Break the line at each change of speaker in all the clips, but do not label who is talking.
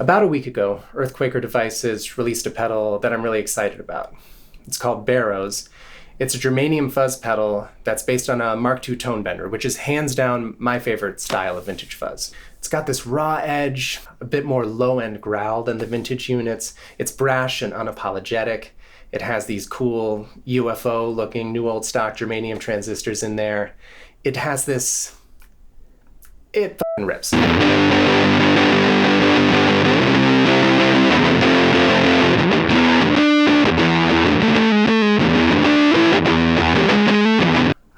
About a week ago, Earthquaker Devices released a pedal that I'm really excited about. It's called Barrows. It's a germanium fuzz pedal that's based on a Mark II tone bender, which is hands down my favorite style of vintage fuzz. It's got this raw edge, a bit more low-end growl than the vintage units. It's brash and unapologetic. It has these cool UFO-looking new old stock germanium transistors in there. It has this... it fucking rips.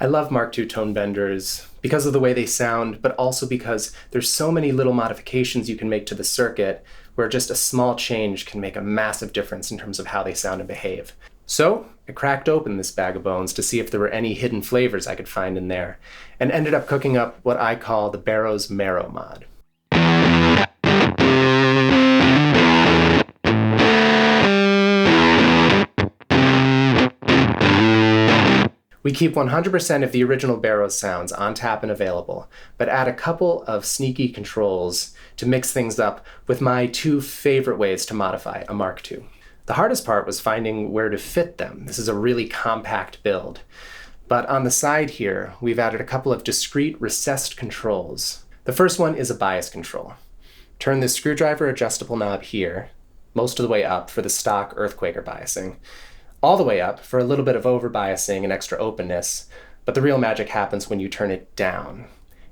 I love Mark II tone benders because of the way they sound, but also because there's so many little modifications you can make to the circuit where just a small change can make a massive difference in terms of how they sound and behave. So I cracked open this bag of bones to see if there were any hidden flavors I could find in there, and ended up cooking up what I call the Barrows Marrow mod. We keep 100% of the original Barrows sounds on tap and available, but add a couple of sneaky controls to mix things up with my two favorite ways to modify a Mark II. The hardest part was finding where to fit them. This is a really compact build. But on the side here, we've added a couple of discrete recessed controls. The first one is a bias control. Turn this screwdriver adjustable knob here, most of the way up for the stock Earthquaker biasing, all the way up for a little bit of over-biasing and extra openness, but the real magic happens when you turn it down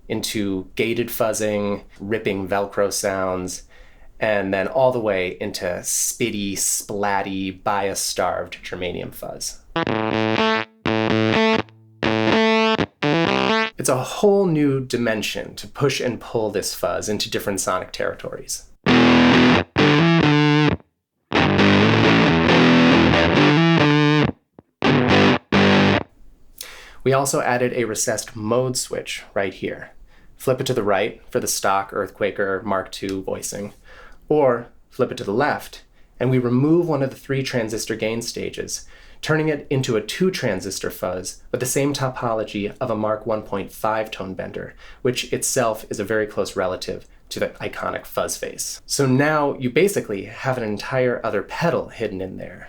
into gated fuzzing, ripping Velcro sounds, and then all the way into spitty, splatty, bias-starved germanium fuzz. It's a whole new dimension to push and pull this fuzz into different sonic territories. We also added a recessed mode switch right here. Flip it to the right for the stock Earthquaker Mark II voicing, or flip it to the left, and we remove one of the 3 transistor gain stages, turning it into a 2-transistor fuzz with the same topology of a Mark 1.5 tone bender, which itself is a very close relative to the iconic fuzz face. So now you basically have an entire other pedal hidden in there.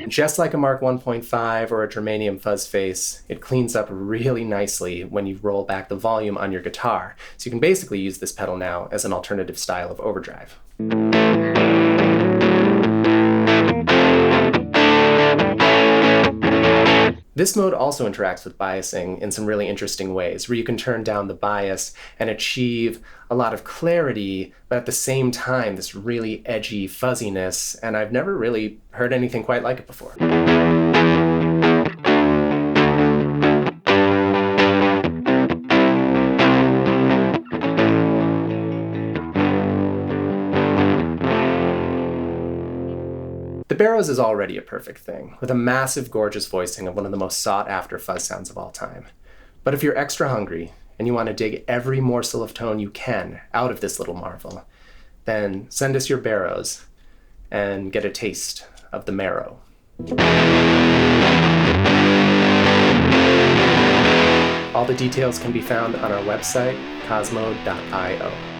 Just like a Mark 1.5 or a germanium fuzz face, it cleans up really nicely when you roll back the volume on your guitar. So you can basically use this pedal now as an alternative style of overdrive. This mode also interacts with biasing in some really interesting ways, where you can turn down the bias and achieve a lot of clarity, but at the same time, this really edgy fuzziness, and I've never really heard anything quite like it before. The Barrows is already a perfect thing, with a massive, gorgeous voicing of one of the most sought-after fuzz sounds of all time. But if you're extra hungry, and you want to dig every morsel of tone you can out of this little marvel, then send us your Barrows and get a taste of the marrow. All the details can be found on our website, cosmo.io.